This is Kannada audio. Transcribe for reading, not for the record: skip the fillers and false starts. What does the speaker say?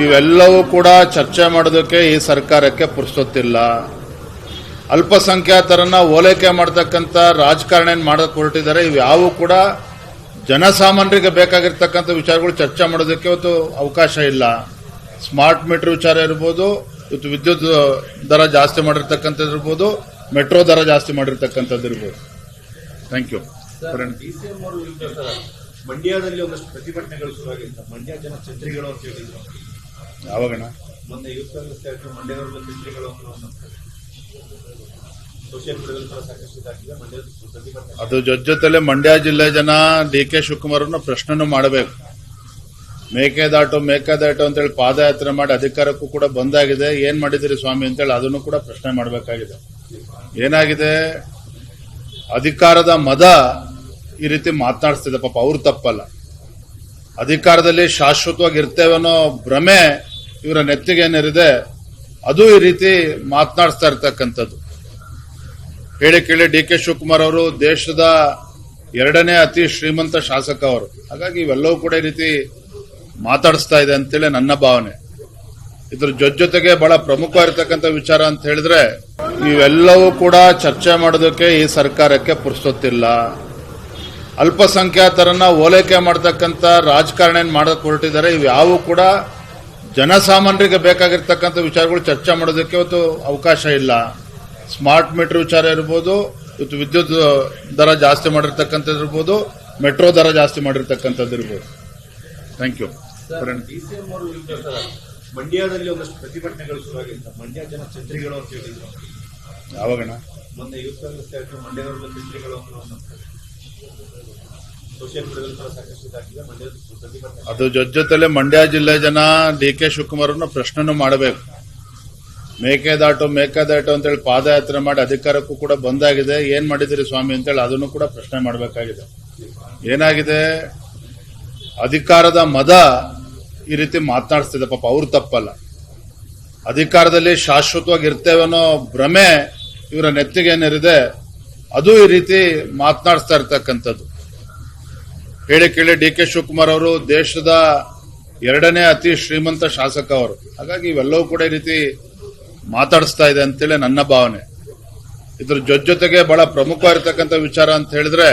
ಇವೆಲ್ಲವೂ ಕೂಡ ಚರ್ಚೆ ಮಾಡೋದಕ್ಕೆ ಈ ಸರ್ಕಾರಕ್ಕೆ ಪುರ್ಸೊತ್ತಿಲ್ಲ. ಅಲ್ಪಸಂಖ್ಯಾತರನ್ನ ಓಲೈಕೆ ಮಾಡತಕ್ಕಂಥ ರಾಜಕಾರಣ ಮಾಡಕ್ಕೆ ಹೊರಟಿದ್ದಾರೆ. ಇವ್ಯಾವು ಕೂಡ ಜನಸಾಮಾನ್ಯರಿಗೆ ಬೇಕಾಗಿರ್ತಕ್ಕಂಥ ವಿಚಾರಗಳು ಚರ್ಚೆ ಮಾಡೋದಕ್ಕೆ ಇವತ್ತು ಅವಕಾಶ ಇಲ್ಲ. ಸ್ಮಾರ್ಟ್ ಮೀಟರ್ ವಿಚಾರ ಇರ್ಬೋದು, ಇವತ್ತು ವಿದ್ಯುತ್ ದರ ಜಾಸ್ತಿ ಮಾಡಿರ್ತಕ್ಕಂಥದ್ದು ಇರ್ಬೋದು, ಮೆಟ್ರೋ ದರ ಜಾಸ್ತಿ ಮಾಡಿರ್ತಕ್ಕಂಥದ್ದು ಇರ್ಬೋದು. Thank you. ಮಂಡ್ಯದಲ್ಲಿ ಒಂದಷ್ಟು ಪ್ರತಿಭಟನೆಗಳು ಶುರುವಾಗಿತ್ತು. ಮಂಡ್ಯ ಜನ ಛತ್ರಿಗಳು ಅಂತ ಹೇಳಿದ್ರು. ಯಾವಾಗಣ? ಮೊನ್ನೆ ಯೂತ್ ಕಾಂಗ್ರೆಸ್ ಮಂಡ್ಯದವರೆಲ್ಲ ಛತ್ರಿಗಳು ಸೋಷಿಯಲ್ ಮೀಡಿಯಾದಲ್ಲಿ ಸಾಕಷ್ಟು ಇದಾಗಿದೆ. ಮಂಡ್ಯದ ಪ್ರತಿಭಟನೆ ಅದು ಜೊತೆಲೆ ಮಂಡ್ಯ ಜಿಲ್ಲೆ ಜನ ಡಿ.ಕೆ. ಶಿವಕುಮಾರ್ನ ಪ್ರಶ್ನೆನೂ ಮಾಡಬೇಕು. ಮೇಕೆದಾಟು ಅಂತೇಳಿ ಪಾದಯಾತ್ರೆ ಮಾಡಿ ಅಧಿಕಾರಕ್ಕೂ ಕೂಡ ಬಂದಾಗಿದೆ. ಏನ್ ಮಾಡಿದಿರಿ ಸ್ವಾಮಿ ಅಂತೇಳಿ ಅದನ್ನು ಕೂಡ ಪ್ರಶ್ನೆ ಮಾಡಬೇಕಾಗಿದೆ. ಏನಾಗಿದೆ? ಅಧಿಕಾರದ ಮದ ಈ ರೀತಿ ಮಾತನಾಡಿಸ್ತಿದೆ. ಪಾಪ ಅವ್ರು ತಪ್ಪಲ್ಲ. ಅಧಿಕಾರದಲ್ಲಿ ಶಾಶ್ವತವಾಗಿ ಇರ್ತೇವನ್ನೋ ಭ್ರಮೆ ಇವರ ನೆತ್ತಿಗೆ ಏನಿದೆ, ಅದು ಈ ರೀತಿ ಮಾತನಾಡಿಸ್ತಾ ಇರ್ತಕ್ಕಂಥದ್ದು. ಕೇಳಿ ಡಿ.ಕೆ. ಶಿವಕುಮಾರ್ ಅವರು ದೇಶದ 2ನೇ ಅತಿ ಶ್ರೀಮಂತ ಶಾಸಕ ಅವರು. ಹಾಗಾಗಿ ಇವೆಲ್ಲವೂ ಕೂಡ ಈ ರೀತಿ ಮಾತಾಡಿಸ್ತಾ ಇದೆ ಅಂತೇಳಿ ನನ್ನ ಭಾವನೆ. ಇದ್ರ ಜೊತೆಗೆ ಬಹಳ ಪ್ರಮುಖವಾಗಿರ್ತಕ್ಕಂಥ ವಿಚಾರ ಅಂತ ಹೇಳಿದ್ರೆ, ಇವೆಲ್ಲವೂ ಕೂಡ ಚರ್ಚೆ ಮಾಡೋದಕ್ಕೆ ಈ ಸರ್ಕಾರಕ್ಕೆ ಪುರ್ಸೊತ್ತಿಲ್ಲ. ಅಲ್ಪಸಂಖ್ಯಾತರನ್ನ ಓಲೈಕೆ ಮಾಡತಕ್ಕಂಥ ರಾಜಕಾರಣ ಮಾಡಕ್ಕೆ ಹೊರಟಿದ್ದಾರೆ. ಇವ್ಯಾವು ಕೂಡ ಜನಸಾಮಾನ್ಯರಿಗೆ ಬೇಕಾಗಿರ್ತಕ್ಕಂಥ ವಿಚಾರಗಳು ಚರ್ಚೆ ಮಾಡೋದಕ್ಕೆ ಇವತ್ತು ಅವಕಾಶ ಇಲ್ಲ. ಸ್ಮಾರ್ಟ್ ಮೀಟರ್ ವಿಚಾರ ಇರ್ಬೋದು, ಇವತ್ತು ವಿದ್ಯುತ್ ದರ ಜಾಸ್ತಿ ಮಾಡಿರ್ತಕ್ಕಂಥದ್ದು ಇರ್ಬೋದು, ಮೆಟ್ರೋ ದರ ಜಾಸ್ತಿ ಮಾಡಿರ್ತಕ್ಕಂಥದ್ದು ಇರ್ಬೋದು. Thank you. ಮಂಡ್ಯದಲ್ಲಿ ಒಂದಷ್ಟು ಪ್ರತಿಭಟನೆಗಳು ಶುರುವಾಗಿತ್ತು. ಮಂಡ್ಯ ಜನ ಛತ್ರಿಗಳು ಅಂತ ಹೇಳಿದ್ರು. ಯಾವಾಗಣ? ಮೊನ್ನೆ ಯೂತ್ ಕಾಂಗ್ರೆಸ್ ಮಂಡ್ಯದವರೆಲ್ಲ ಛತ್ರಿಗಳು ಸೋಷಿಯಲ್ ಮೀಡಿಯಾದಲ್ಲಿ ಸಾಕಷ್ಟು ಇದಾಗಿದೆ. ಮಂಡ್ಯದ ಪ್ರತಿಭಟನೆ ಅದು ಜೊತೆಲೆ ಮಂಡ್ಯ ಜಿಲ್ಲೆ ಜನ ಡಿ.ಕೆ. ಶಿವಕುಮಾರ್ನ ಪ್ರಶ್ನೆನೂ ಮಾಡಬೇಕು. ಮೇಕೆದಾಟು ಅಂತೇಳಿ ಪಾದಯಾತ್ರೆ ಮಾಡಿ ಅಧಿಕಾರಕ್ಕೂ ಕೂಡ ಬಂದಾಗಿದೆ. ಏನ್ ಮಾಡಿದಿರಿ ಸ್ವಾಮಿ ಅಂತೇಳಿ ಅದನ್ನು ಕೂಡ ಪ್ರಶ್ನೆ ಮಾಡಬೇಕಾಗಿದೆ. ಏನಾಗಿದೆ? ಅಧಿಕಾರದ ಮದ ಈ ರೀತಿ ಮಾತನಾಡಿಸ್ತಿದೆ. ಪಾಪ ಅವ್ರು ತಪ್ಪಲ್ಲ. ಅಧಿಕಾರದಲ್ಲಿ ಶಾಶ್ವತವಾಗಿ ಇರ್ತೇವನ್ನೋ ಭ್ರಮೆ ಇವರ ನೆತ್ತಿಗೆ ಏನಿದೆ, ಅದು ಈ ರೀತಿ ಮಾತನಾಡಿಸ್ತಾ ಇರ್ತಕ್ಕಂಥದ್ದು. ಕೇಳಿ ಡಿ.ಕೆ. ಶಿವಕುಮಾರ್ ಅವರು ದೇಶದ 2ನೇ ಅತಿ ಶ್ರೀಮಂತ ಶಾಸಕ ಅವರು. ಹಾಗಾಗಿ ಇವೆಲ್ಲವೂ ಕೂಡ ಈ ರೀತಿ ಮಾತಾಡಿಸ್ತಾ ಇದೆ ಅಂತೇಳಿ ನನ್ನ ಭಾವನೆ. ಇದ್ರ ಜೊತೆಗೆ ಬಹಳ ಪ್ರಮುಖವಾಗಿರ್ತಕ್ಕಂಥ ವಿಚಾರ ಅಂತ ಹೇಳಿದ್ರೆ,